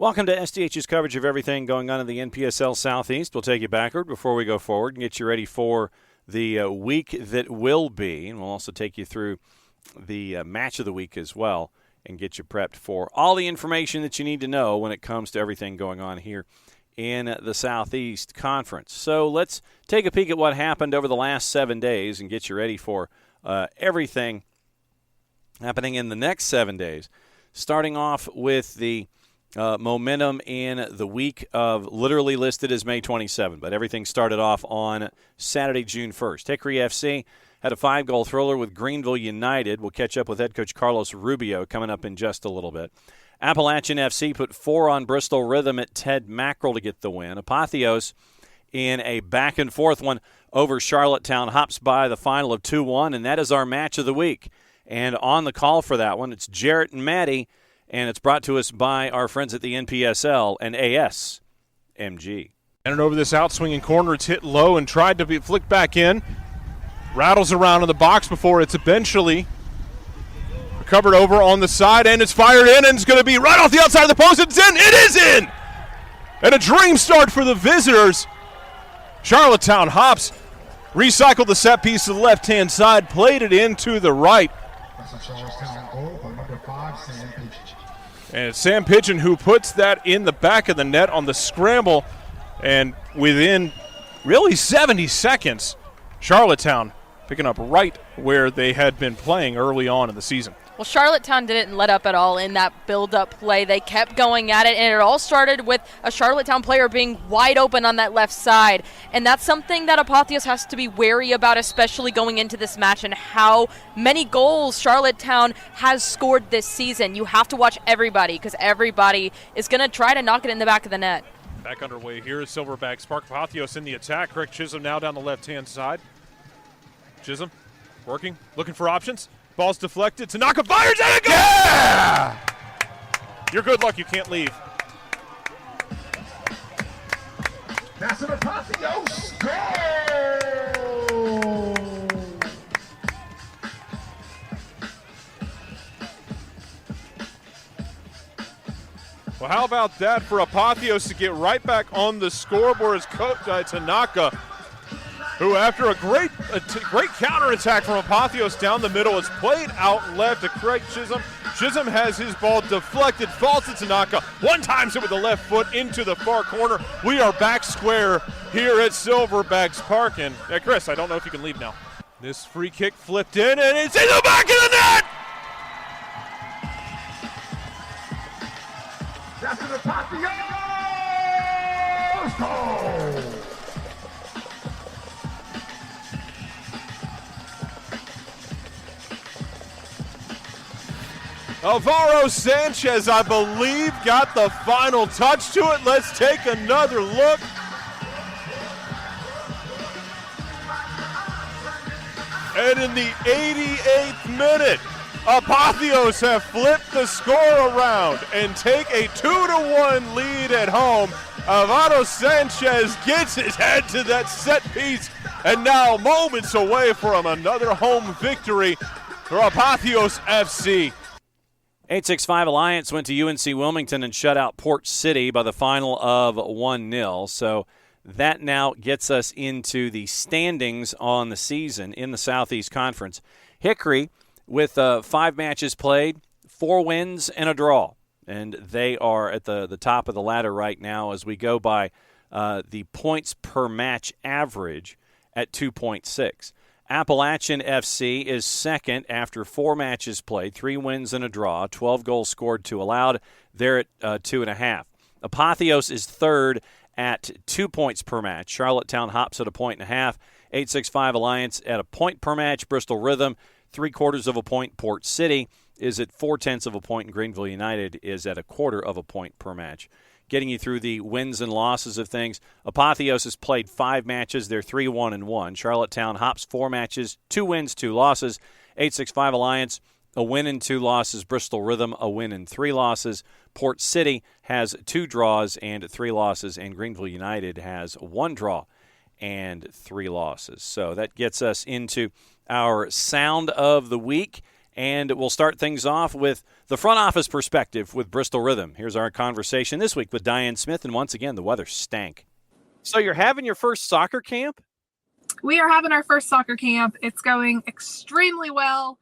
Welcome to SDH's coverage of everything going on in the NPSL Southeast. We'll take you backward before we go forward and get you ready for the week that will be. And we'll also take you through the match of the week as well and get you prepped for all the information that you need to know when it comes to everything going on here in the Southeast Conference. So let's take a peek at what happened over the last 7 days and get you ready for everything happening in the next 7 days. Starting off with the momentum in the week of literally listed as May 27, but everything started off on Saturday, June 1st. Hickory FC had a 5-goal thriller with Greenville United. We'll catch up with head coach Carlos Rubio coming up in just a little bit. Appalachian FC put 4 on Bristol Rhythm at Ted Mackerel to get the win. Apotheos in a back-and-forth one over Charlottetown hops by the final of 2-1, and that is our match of the week. And on the call for that one, it's Jarrett and Maddie, and it's brought to us by our friends at the NPSL and ASMG. And over this outswinging corner, it's hit low and tried to be flicked back in. Rattles around in the box before it's eventually recovered over on the side, and it's fired in, and it's going to be right off the outside of the post. It's in! It is in! And a dream start for the visitors. Charlottetown hops, recycled the set piece to the left-hand side, played it into the right. And it's Sam Pigeon who puts that in the back of the net on the scramble. And within really 70 seconds, Charlottetown picking up right where they had been playing early on in the season. Well, Charlottetown didn't let up at all in that build-up play. They kept going at it, and it all started with a Charlottetown player being wide open on that left side. And that's something that Apotheos has to be wary about, especially going into this match and how many goals Charlottetown has scored this season. You have to watch everybody because everybody is going to try to knock it in the back of the net. Back underway here is Silverback Spark. Apotheos in the attack. Rick Chisholm now down the left-hand side. Chisholm working, looking for options. Ball's deflected. Tanaka fires and it goes! Yeah! You're good luck you can't leave. That's an Apotheos goal! Well, how about that for Apotheos to get right back on the scoreboard as coach Tanaka, who after a great counterattack from Apotheos down the middle is played out left to Craig Chisholm. Chisholm has his ball deflected, falls to Tanaka, one-times it with the left foot into the far corner. We are back square here at Silverbacks Park. And Chris, I don't know if you can leave now. This free kick flipped in, and it's in the back of the net! That's an Apotheos goal! Alvaro Sanchez, I believe, got the final touch to it. Let's take another look. And in the 88th minute, Apotheos have flipped the score around and take a 2-1 lead at home. Alvaro Sanchez gets his head to that set piece and now moments away from another home victory for Apotheos FC. 865 Alliance went to UNC Wilmington and shut out Port City by the final of 1-0. So that now gets us into the standings on the season in the Southeast Conference. Hickory, with 5 matches played, 4 wins and a draw. And they are at the top of the ladder right now as we go by the points per match average at 2.6. Appalachian FC is second after 4 matches played, 3 wins and a draw, 12 goals scored, 2 allowed. They're at 2.5. Apotheos is third at 2 points per match. Charlottetown hops at 1.5. 865 Alliance at a point per match. Bristol Rhythm, 3/4 of a point. Port City is at 0.4 of a point, and Greenville United is at 1/4 of a point per match. Getting you through the wins and losses of things, Apotheos has played 5 matches. They're 3-1-1. Charlottetown hops 4 matches, 2 wins, 2 losses. 865 Alliance, a win and 2 losses. Bristol Rhythm, a win and 3 losses. Port City has 2 draws and 3 losses, and Greenville United has 1 draw and 3 losses. So that gets us into our sound of the week. And we'll start things off with the front office perspective with Bristol Rhythm. Here's our conversation this week with Diane Smith, and once again, the weather stank. So you're having your first soccer camp? We are having our first soccer camp. It's going extremely well,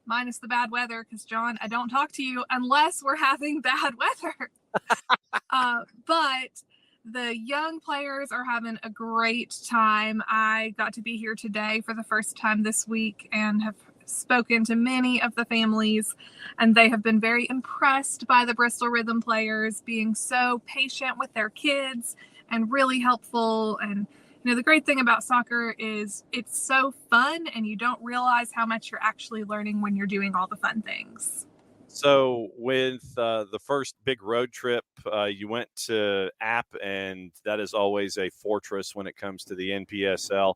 minus the bad weather, because, John, I don't talk to you unless we're having bad weather. But the young players are having a great time. I got to be here today for the first time this week and have spoken to many of the families, and they have been very impressed by the Bristol Rhythm players being so patient with their kids and really helpful. And the great thing about soccer is it's so fun, and you don't realize how much you're actually learning when you're doing all the fun things. So with the first big road trip, you went to App, and that is always a fortress when it comes to the NPSL.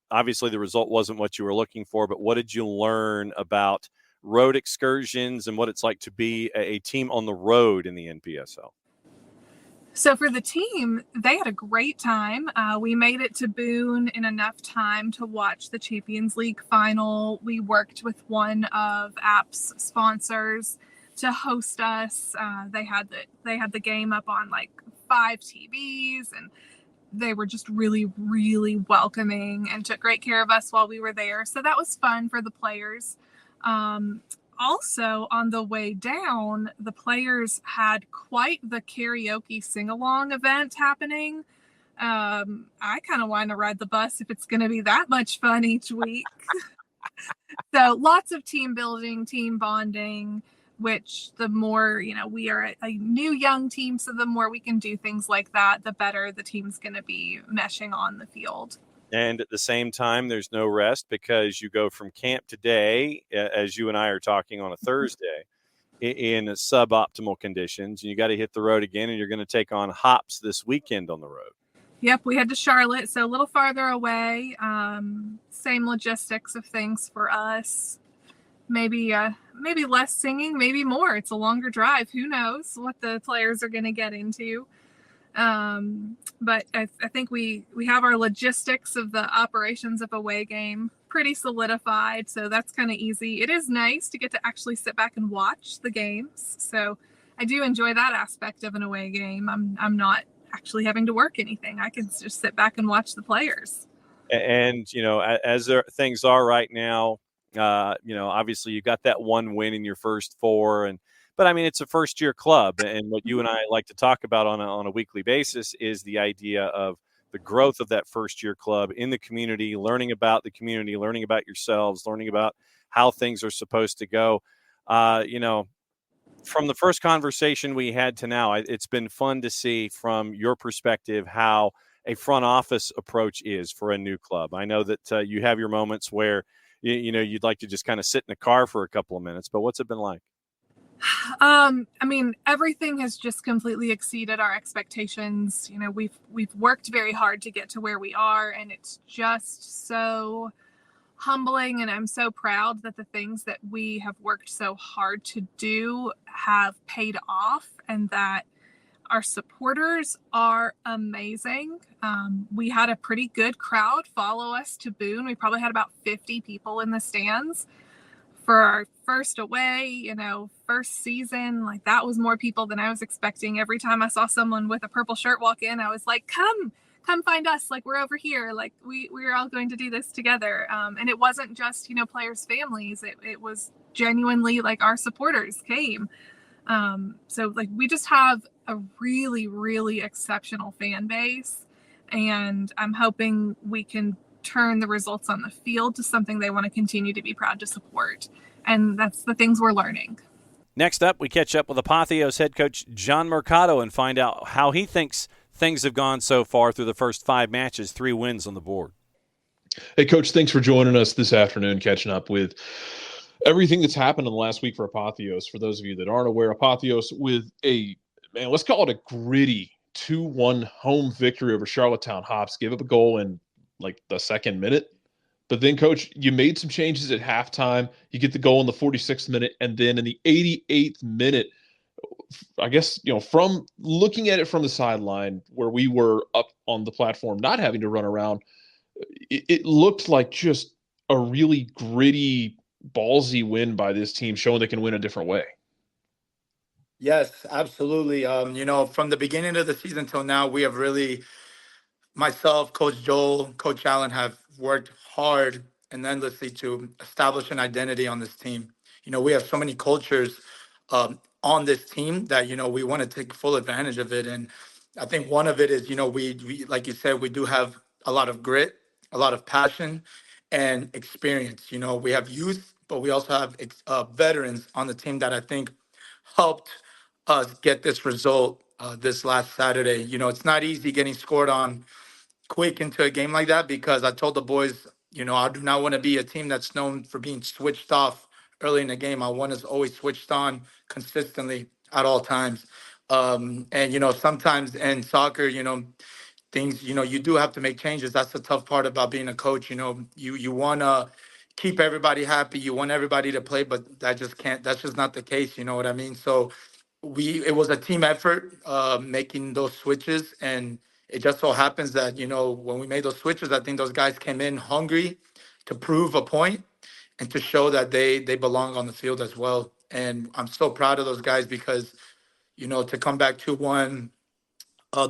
Obviously, the result wasn't what you were looking for, but what did you learn about road excursions and what it's like to be a team on the road in the NPSL? So for the team, they had a great time. We made it to Boone in enough time to watch the Champions League final. We worked with one of App's sponsors to host us. They had the game up on like 5 TVs, and they were just really, really welcoming and took great care of us while we were there. So that was fun for the players. Also, on the way down, the players had quite the karaoke sing-along event happening. I kind of want to ride the bus if it's going to be that much fun each week. So lots of team building, team bonding, which the more, we are a new young team, so the more we can do things like that, the better the team's going to be meshing on the field. And at the same time, there's no rest because you go from camp today, as you and I are talking on a Thursday, in suboptimal conditions. And you got to hit the road again, and you're going to take on Hops this weekend on the road. Yep, we head to Charlotte, so a little farther away. Same logistics of things for us. Maybe less singing, maybe more. It's a longer drive. Who knows what the players are going to get into. But I think we have our logistics of the operations of away game pretty solidified. So that's kind of easy. It is nice to get to actually sit back and watch the games. So I do enjoy that aspect of an away game. I'm not actually having to work anything. I can just sit back and watch the players. And, as things are right now, obviously you got that one win in your first 4, but I mean, it's a first-year club, and what you and I like to talk about on a weekly basis is the idea of the growth of that first-year club in the community, learning about the community, learning about yourselves, learning about how things are supposed to go. From the first conversation we had to now, it's been fun to see from your perspective how a front office approach is for a new club. I know that you have your moments where you'd like to just kind of sit in the car for a couple of minutes, but what's it been like? Everything has just completely exceeded our expectations. We've worked very hard to get to where we are, and it's just so humbling, and I'm so proud that the things that we have worked so hard to do have paid off, and that our supporters are amazing. We had a pretty good crowd follow us to Boone. We probably had about 50 people in the stands for our first away, first season. Like, that was more people than I was expecting. Every time I saw someone with a purple shirt walk in, I was like, come find us. Like, we're over here. Like, we're all going to do this together. And it wasn't just, players' families. It was genuinely like our supporters came. So like, we just have a really, really exceptional fan base, and I'm hoping we can turn the results on the field to something they want to continue to be proud to support. And that's the things we're learning. Next up, we catch up with Apotheos head coach Jonny Mercado and find out how he thinks things have gone so far through the first 5 matches, 3 wins on the board. Hey, Coach, thanks for joining us this afternoon, catching up with everything that's happened in the last week for Apotheos. For those of you that aren't aware, Apotheos with let's call it a gritty 2-1 home victory over Charlottetown Hops. Gave up a goal in like the second minute. But then, Coach, you made some changes at halftime. You get the goal in the 46th minute, and then in the 88th minute, I guess, from looking at it from the sideline where we were up on the platform, not having to run around, it looked like just a really gritty ballsy win by this team, showing they can win a different way. Yes, absolutely. From the beginning of the season till now, we have really, myself, Coach Joel, Coach Allen, have worked hard and endlessly to establish an identity on this team. We have so many cultures on this team that we want to take full advantage of it. And I think one of it is we like you said, we do have a lot of grit, a lot of passion, and experience. We have youth, but we also have veterans on the team that I think helped us get this result this last Saturday. It's not easy getting scored on quick into a game like that, because I told the boys, I do not want to be a team that's known for being switched off early in the game. I want us always switched on consistently at all times. And sometimes in soccer, things, you do have to make changes. That's the tough part about being a coach. You want to keep everybody happy. You want everybody to play, but that's just not the case. You know what I mean? So it was a team effort making those switches. And it just so happens that, when we made those switches, I think those guys came in hungry to prove a point and to show that they belong on the field as well. And I'm so proud of those guys, because, to come back 2-1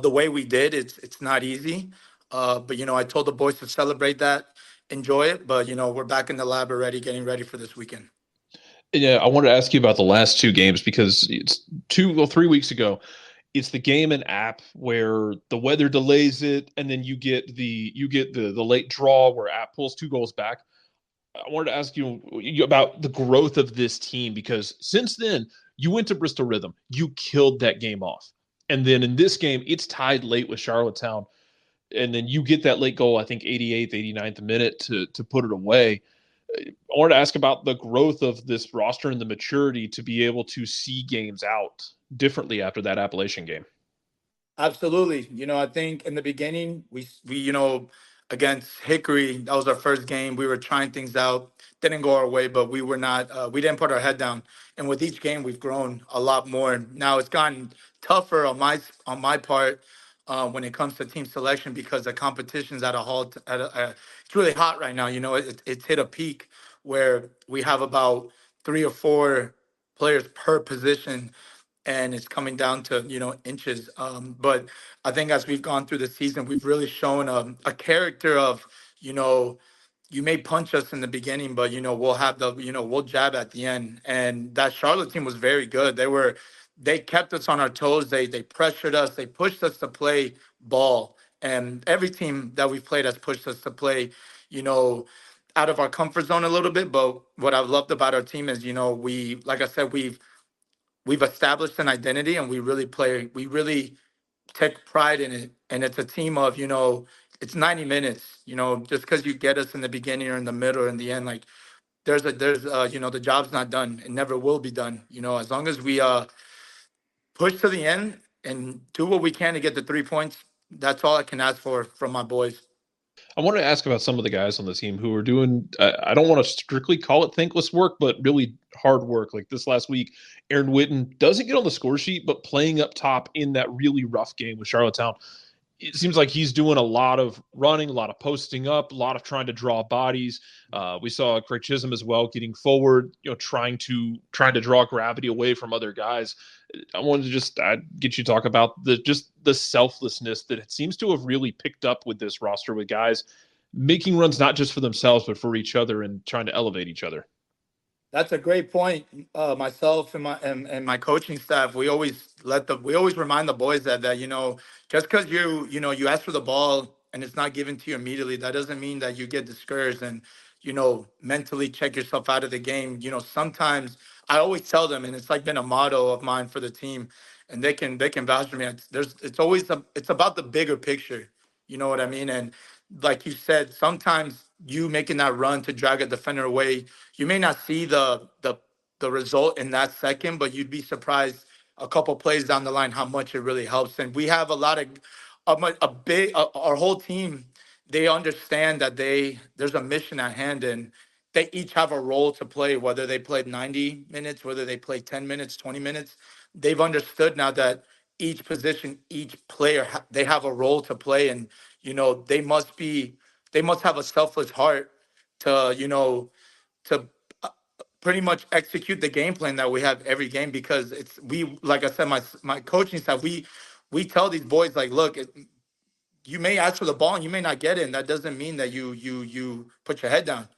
the way we did, it's not easy. But I told the boys to celebrate that, enjoy it. But we're back in the lab already, getting ready for this weekend. Yeah, I wanted to ask you about the last two games, because it's 3 weeks ago. It's the game in App where the weather delays it, and then you get the late draw where App pulls 2 goals back. I wanted to ask you about the growth of this team, because since then you went to Bristol Rhythm, you killed that game off, and then in this game it's tied late with Charlottetown, and then you get that late goal, I think 88th, 89th minute to put it away. I wanted to ask about the growth of this roster and the maturity to be able to see games out differently after that Appalachian game. Absolutely. I think in the beginning, we against Hickory, that was our first game. We were trying things out, didn't go our way, but we didn't put our head down. And with each game, we've grown a lot more. Now it's gotten tougher on my part when it comes to team selection, because the competition's at a halt. It's really hot right now. It's hit a peak where we have about 3 or 4 players per position, and it's coming down to inches. But I think as we've gone through the season, we've really shown a character of you may punch us in the beginning, but we'll have we'll jab at the end. And that Charlotte team was very good. They kept us on our toes. They pressured us. They pushed us to play ball. And every team that we've played has pushed us to play, out of our comfort zone a little bit. But what I've loved about our team is, like I said, we've established an identity, and we really take pride in it. And it's a team of, it's 90 minutes, just because you get us in the beginning or in the middle or in the end, like there's the job's not done. It never will be done. As long as we push to the end and do what we can to get the 3 points, that's all I can ask for from my boys. I want to ask about some of the guys on the team who are doing, I don't want to strictly call it thankless work, but really hard work. Like this last week, Aaron Witten doesn't get on the score sheet, but playing up top in that really rough game with Charlottetown, it seems like he's doing a lot of running, a lot of posting up, a lot of trying to draw bodies. We saw Craig Chisholm as well getting forward, trying to draw gravity away from other guys. I wanted to just get you to talk about the selflessness that it seems to have really picked up with this roster, with guys making runs not just for themselves but for each other and trying to elevate each other. That's a great point. Myself and my coaching staff, we always remind the boys that just because you ask for the ball and it's not given to you immediately, that doesn't mean that you get discouraged and mentally check yourself out of the game. Sometimes I always tell them, and it's like been a motto of mine for the team, and they can vouch for me. It's about the bigger picture. You know what I mean? And like you said, sometimes you making that run to drag a defender away, you may not see the result in that second, but you'd be surprised a couple plays down the line how much it really helps. And we have a lot of our whole team. They understand that there's a mission at hand, and they each have a role to play. Whether they played 90 minutes, whether they play 10 minutes, 20 minutes, they've understood now that each position, each player, they have a role to play, and they must have a selfless heart to to pretty much execute the game plan that we have every game, because like I said, my coaching staff, we tell these boys, like, look, you may ask for the ball and you may not get it, and that doesn't mean that you put your head down.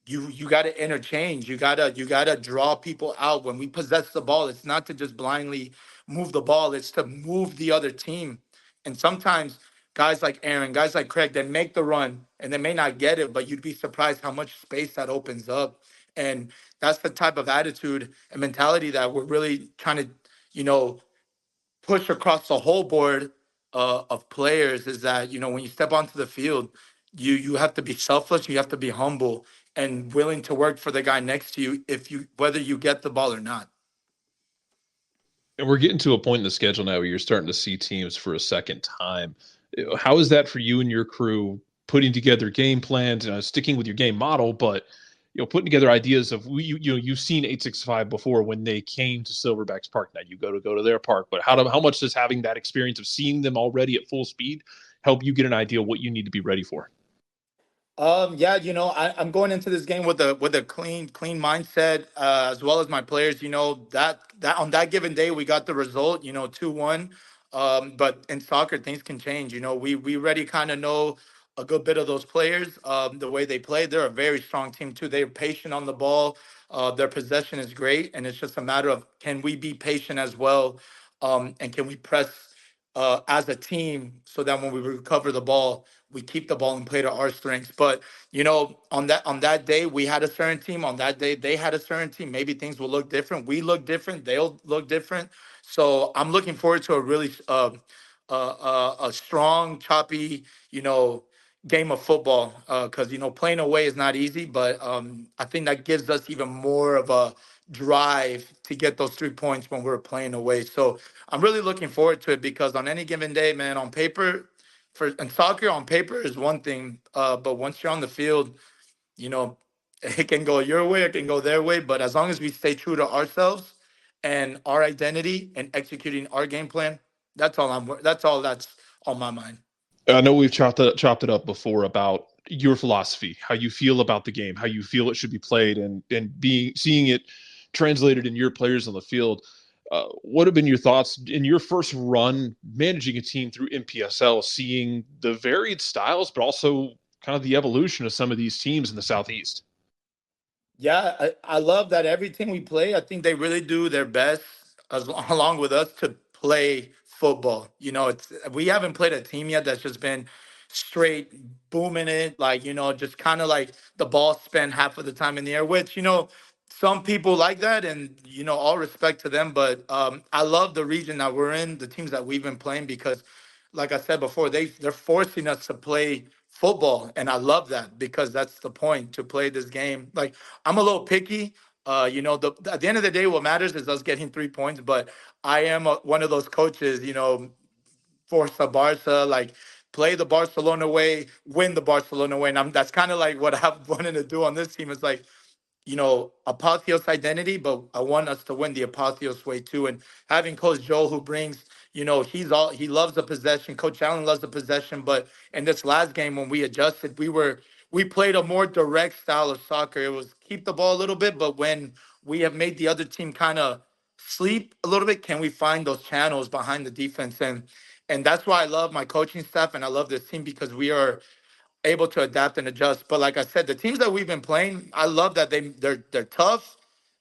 You got to interchange. You got to draw people out. When we possess the ball, it's not to just blindly move the ball. It's to move the other team. And sometimes guys like Aaron, guys like Craig, they make the run and they may not get it, but you'd be surprised how much space that opens up. And that's the type of attitude and mentality that we're really trying to, you know, push across the whole board of players, is that, when you step onto the field, you have to be selfless, you have to be humble and willing to work for the guy next to you, whether you get the ball or not. And we're getting to a point in the schedule now where you're starting to see teams for a second time. How is that for you and your crew, putting together game plans, sticking with your game model, but putting together ideas of you've seen 865 before when they came to Silverbacks Park. Now you go to their park, but how much does having that experience of seeing them already at full speed help you get an idea of what you need to be ready for? Yeah, I'm going into this game with a clean mindset, as well as my players. That on that given day we got the result, 2-1. But in soccer things can change. We already kind of know a good bit of those players, the way they play. They're a very strong team too. They're patient on the ball. Their possession is great, and it's just a matter of, can we be patient as well, and can we press as a team, so that when we recover the ball, we keep the ball and play to our strengths. But on that day we had a certain team. On that day they had a certain team. Maybe things will look different. We look different. They'll look different. So I'm looking forward to a really a strong, choppy, game of football, because playing away is not easy, but I think that gives us even more of a drive to get those 3 points when we're playing away. So I'm really looking forward to it, because on any given day, man, on paper, and soccer on paper is one thing, but once you're on the field, it can go your way, it can go their way. But as long as we stay true to ourselves and our identity and executing our game plan, that's all that's on my mind. I know we've chopped it up before about your philosophy, how you feel about the game, how you feel it should be played, and seeing it translated in your players on the field. What have been your thoughts in your first run managing a team through NPSL, seeing the varied styles, but also kind of the evolution of some of these teams in the Southeast? Yeah, I love that every team we play, I think they really do their best along with us to play football. We haven't played a team yet that's just been straight booming it, like, just kind of like the ball spent half of the time in the air, which, some people like that, and, all respect to them. But I love the region that we're in, the teams that we've been playing, because like I said before, they're forcing us to play football, and I love that, because that's the point, to play this game. Like, I'm a little picky. At the end of the day, what matters is us getting 3 points. But I am one of those coaches, Forza Barca, like, play the Barcelona way, win the Barcelona way. And that's kind of like what I've wanted to do on this team. Is like, Apotheos identity, but I want us to win the Apotheos way too. And having Coach Joel, who brings, he loves the possession. Coach Allen loves the possession. But in this last game, when we adjusted, we played a more direct style of soccer. It was keep the ball a little bit, but when we have made the other team kind of sleep a little bit, can we find those channels behind the defense? And that's why I love my coaching staff and I love this team, because we are able to adapt and adjust. But like I said, the teams that we've been playing, I love that they're tough.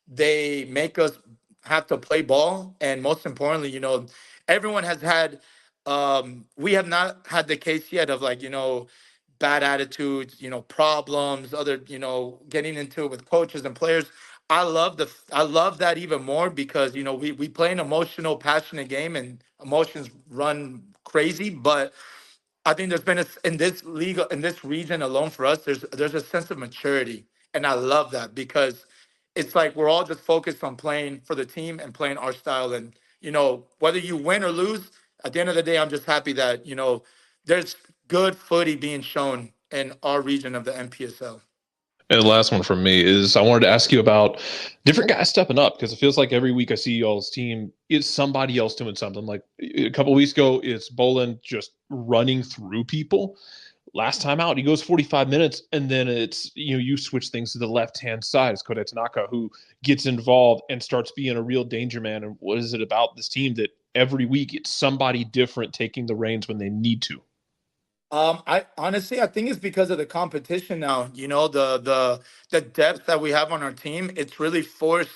They make us have to play ball, and most importantly, everyone has had. We have not had the case yet of, like, bad attitudes, problems, other, getting into it with coaches and players. I love that even more, because we play an emotional, passionate game, and emotions run crazy. But I think there's been in this league, in this region alone for us, there's a sense of maturity, and I love that, because it's like we're all just focused on playing for the team and playing our style. And whether you win or lose, at the end of the day, I'm just happy that there's good footy being shown in our region of the NPSL. And the last one from me is, I wanted to ask you about different guys stepping up, because it feels like every week I see y'all's team, it's somebody else doing something. Like a couple of weeks ago, it's Bolin just running through people. Last time out, he goes 45 minutes, and then it's, you switch things to the left-hand side. It's Kode Tanaka who gets involved and starts being a real danger man. And what is it about this team that every week it's somebody different taking the reins when they need to? I honestly, I think it's because of the competition now. The depth that we have on our team. It's really forced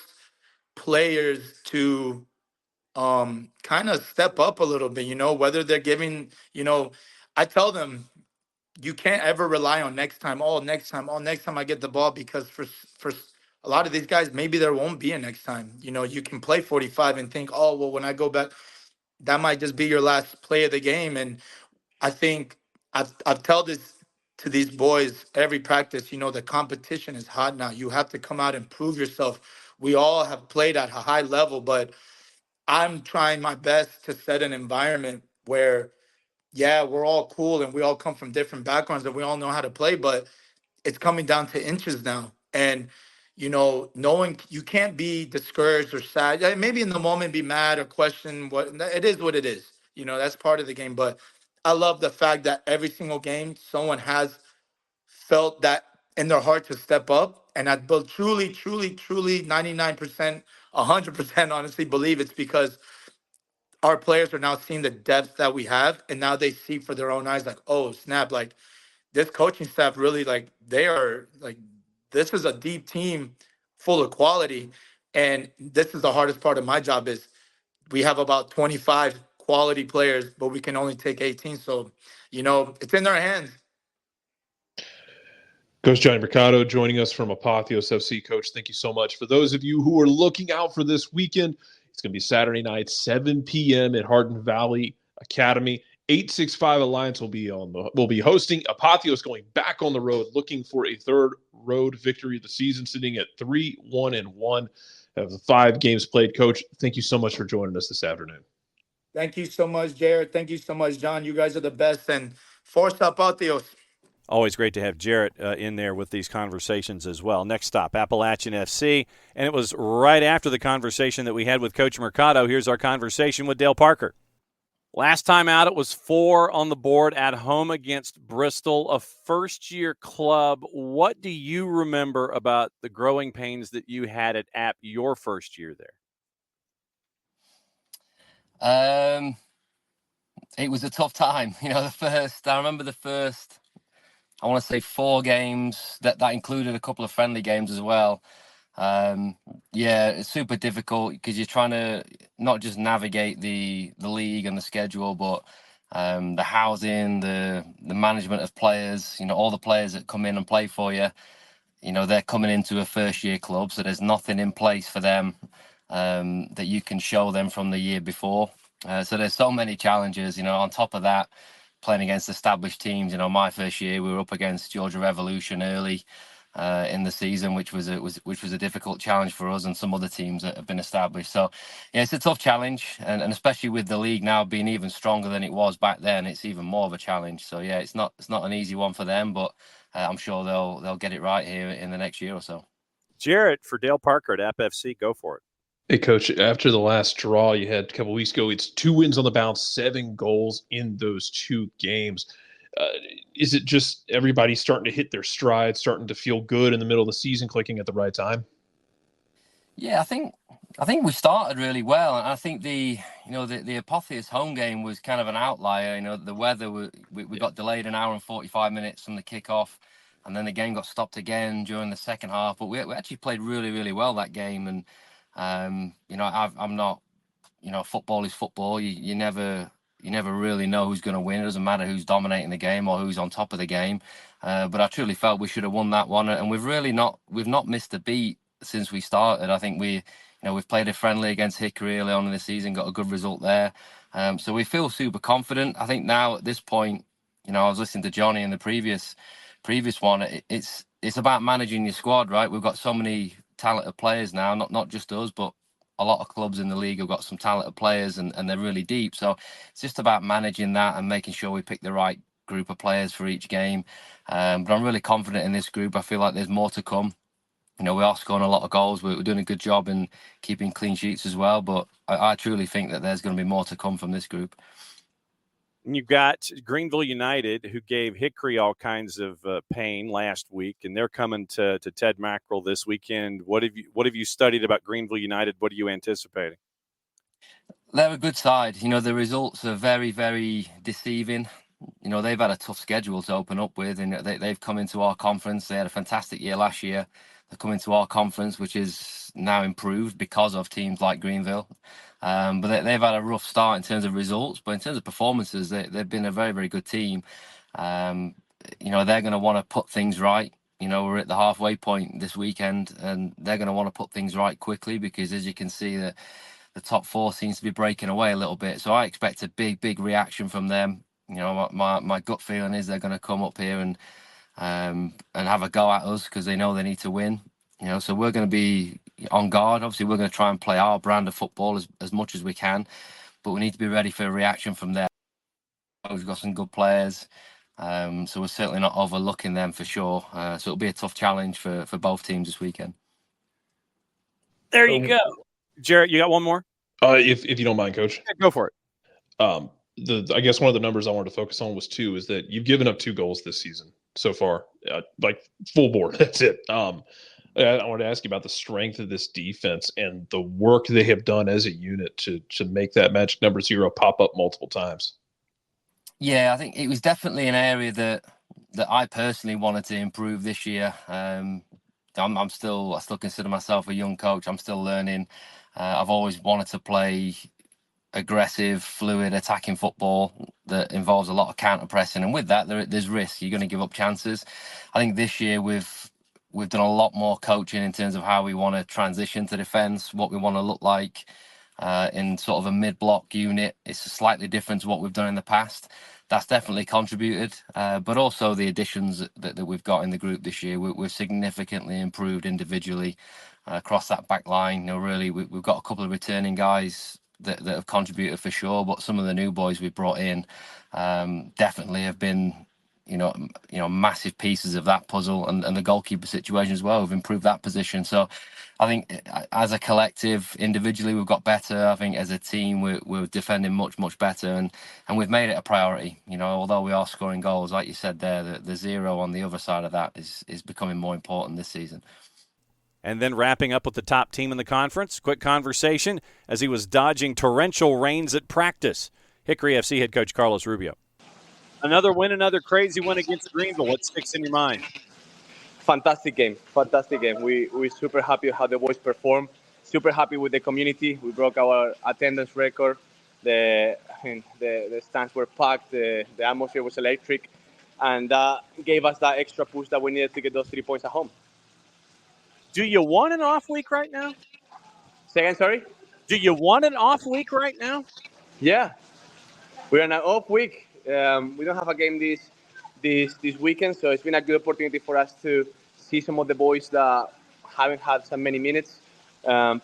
players to kind of step up a little bit. Whether they're giving. I tell them you can't ever rely on next time. Oh, next time. Oh, next time I get the ball, because for a lot of these guys, maybe there won't be a next time. You can play 45 and think, oh well, when I go back, that might just be your last play of the game. And I think I've tell this to these boys every practice. The competition is hot now. You have to come out and prove yourself. We all have played at a high level, but I'm trying my best to set an environment where, yeah, we're all cool and we all come from different backgrounds and we all know how to play, but it's coming down to inches now. And knowing you can't be discouraged or sad. Maybe in the moment be mad or question what it is. What it is. That's part of the game. But I love the fact that every single game someone has felt that in their heart to step up. And I truly, truly, truly 99%, 100% honestly believe it's because our players are now seeing the depth that we have, and now they see for their own eyes, like, oh snap, like this coaching staff really, like, they are like, this is a deep team full of quality. And this is the hardest part of my job is we have about 25 quality players, but we can only take 18. So, it's in their hands. Coach Jonny Mercado joining us from Apotheos FC. Coach, thank you so much. For those of you who are looking out for this weekend, it's going to be Saturday night, 7 p.m. at Hardin Valley Academy. 865 Alliance will be hosting. Apotheos going back on the road, looking for a third road victory of the season, sitting at 3-1-1. Have 5 games played. Coach, thank you so much for joining us this afternoon. Thank you so much, Jarrett. Thank you so much, John. You guys are the best. And force Apotheos. Always great to have Jarrett in there with these conversations as well. Next stop, Appalachian FC. And it was right after the conversation that we had with Coach Mercado. Here's our conversation with Dale Parker. Last time out, it was 4 on the board at home against Bristol, a first-year club. What do you remember about the growing pains that you had at App your first year there? It was a tough time. I remember the first, I want to say 4 games, that included a couple of friendly games as well. It's super difficult because you're trying to not just navigate the league and the schedule, but the housing, the management of players, all the players that come in and play for you, they're coming into a first year club. So there's nothing in place for them that you can show them from the year before. So there's so many challenges, on top of that, playing against established teams. My first year we were up against Georgia Revolution early in the season, which was a difficult challenge for us and some other teams that have been established. So yeah, it's a tough challenge, and especially with the league now being even stronger than it was back then, it's even more of a challenge. So yeah, it's not an easy one for them, but I'm sure they'll get it right here in the next year or so. Jarrett, for Dale Parker at App FC, go for it. Hey, Coach, after the last draw you had a couple weeks ago, it's 2 wins on the bounce, 7 goals in those 2 games. Is it just everybody starting to hit their stride, starting to feel good in the middle of the season, clicking at the right time? Yeah, I think we started really well. And I think the Apotheos home game was kind of an outlier. The weather, we got delayed an hour and 45 minutes from the kickoff, and then the game got stopped again during the second half. But we actually played really, really well that game. And, I'm not, football is football. You never really know who's going to win. It doesn't matter who's dominating the game or who's on top of the game. But I truly felt we should have won that one. And we've not missed a beat since we started. I think we've played a friendly against Hickory early on in the season, got a good result there. So we feel super confident. I think now at this point, I was listening to Jonny in the previous one. It's about managing your squad, right? We've got so many talented players now, not just us, but a lot of clubs in the league have got some talented players and they're really deep. So it's just about managing that and making sure we pick the right group of players for each game. But I'm really confident in this group. I feel like there's more to come. We are scoring a lot of goals. We're doing a good job in keeping clean sheets as well. But I truly think that there's going to be more to come from this group. And you've got Greenville United, who gave Hickory all kinds of pain last week, and they're coming to Ted Mackerel this weekend. What have you studied about Greenville United? What are you anticipating? They're a good side. The results are very, very deceiving. They've had a tough schedule to open up with, and they've come into our conference. They had a fantastic year last year. They're coming to our conference, which is now improved because of teams like Greenville. But they've had a rough start in terms of results, but in terms of performances, they've been a very, very good team. They're going to want to put things right. We're at the halfway point this weekend, and they're going to want to put things right quickly because, as you can see, the top four seems to be breaking away a little bit. So I expect a big, big reaction from them. My gut feeling is they're going to come up here and have a go at us because they know they need to win. So we're going to be on guard. Obviously, we're going to try and play our brand of football as much as we can, but we need to be ready for a reaction from them. We've got some good players, so we're certainly not overlooking them for sure. So it'll be a tough challenge for both teams this weekend. There you go. Jarrett, you got one more? If you don't mind, Coach. Yeah, go for it. I guess one of the numbers I wanted to focus on was 2, is that you've given up 2 goals this season so far, like full board. That's it. I wanted to ask you about the strength of this defense and the work they have done as a unit to make that magic number 0 pop up multiple times. Yeah, I think it was definitely an area that I personally wanted to improve this year. I still consider myself a young coach. I'm still learning. I've always wanted to play aggressive, fluid, attacking football that involves a lot of counter pressing, and with that, there's risk. You're going to give up chances. I think this year we've done a lot more coaching in terms of how we want to transition to defence, what we want to look like in sort of a mid-block unit. It's slightly different to what we've done in the past. That's definitely contributed, but also the additions that we've got in the group this year. We've significantly improved individually across that back line. Really, we've got a couple of returning guys that have contributed for sure, but some of the new boys we've brought in definitely have been massive pieces of that puzzle, and the goalkeeper situation as well. We've improved that position. So I think as a collective, individually, we've got better. I think as a team, we're defending much, much better, and we've made it a priority. Although we are scoring goals, like you said there, the 0 on the other side of that is becoming more important this season. And then wrapping up with the top team in the conference, quick conversation as he was dodging torrential rains at practice. Hickory FC head coach Carlos Rubio. Another win, another crazy win against Greenville. What sticks in your mind? Fantastic game. We're super happy how the boys performed. Super happy with the community. We broke our attendance record. The stands were packed. The atmosphere was electric, and that gave us that extra push that we needed to get those 3 points at home. Do you want an off week right now? Say again, sorry? Do you want an off week right now? Yeah, we're on an off week. We don't have a game this weekend, so it's been a good opportunity for us to see some of the boys that haven't had so many minutes,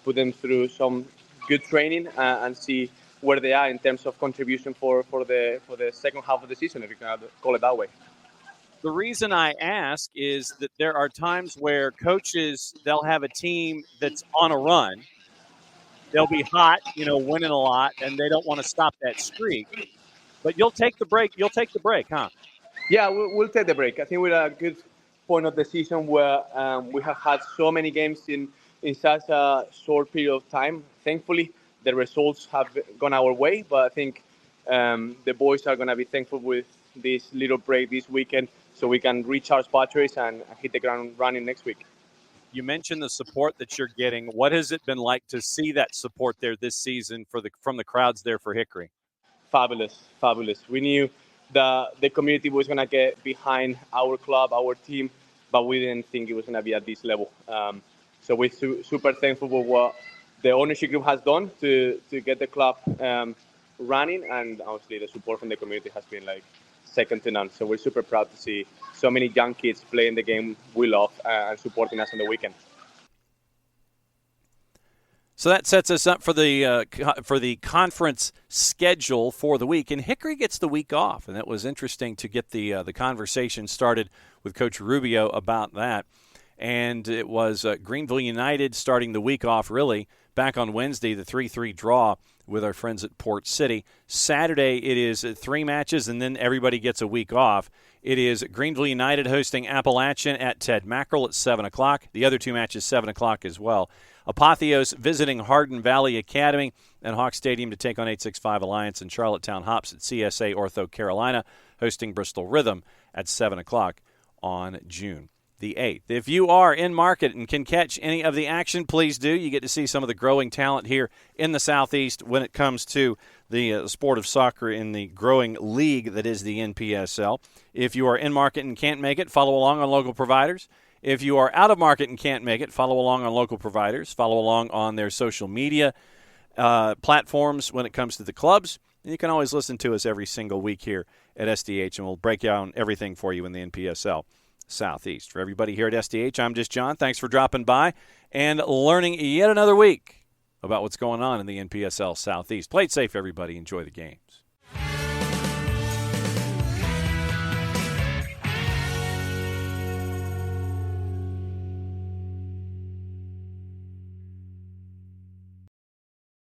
put them through some good training, and see where they are in terms of contribution for the second half of the season, if you can call it that way. The reason I ask is that there are times where coaches, they'll have a team that's on a run. They'll be hot, winning a lot, and they don't want to stop that streak. But you'll take the break. You'll take the break, huh? Yeah, we'll take the break. I think we're at a good point of the season where we have had so many games in such a short period of time. Thankfully, the results have gone our way, but I think the boys are going to be thankful with this little break this weekend so we can recharge batteries and hit the ground running next week. You mentioned the support that you're getting. What has it been like to see that support there this season from the crowds there for Hickory? Fabulous. We knew the community was going to get behind our club, our team, but we didn't think it was going to be at this level. So we're super thankful for what the ownership group has done to get the club running, and obviously the support from the community has been second to none. So we're super proud to see so many young kids playing the game we love and supporting us on the weekend. So that sets us up for the conference schedule for the week, and Hickory gets the week off, and that was interesting to get the conversation started with Coach Rubio about that. And it was Greenville United starting the week off really back on Wednesday, the 3-3 draw with our friends at Port City. Saturday, it is 3 matches, and then everybody gets a week off. It is Greenville United hosting Appalachian at Ted Mackerel at 7 o'clock. The other 2 matches, 7 o'clock as well. Apotheos visiting Hardin Valley Academy and Hawk Stadium to take on 865 Alliance, and Charlottetown Hops at CSA Ortho Carolina hosting Bristol Rhythm at 7 o'clock on June the 8th. If you are in market and can catch any of the action, please do. You get to see some of the growing talent here in the Southeast when it comes to the sport of soccer in the growing league that is the NPSL. If you are in market and can't make it, follow along on local providers. If you are out of market and can't make it, follow along on local providers. Follow along on their social media platforms when it comes to the clubs. And you can always listen to us every single week here at SDH, and we'll break down everything for you in the NPSL Southeast. For everybody here at SDH, I'm just John. Thanks for dropping by and learning yet another week about what's going on in the NPSL Southeast. Play it safe, everybody. Enjoy the games.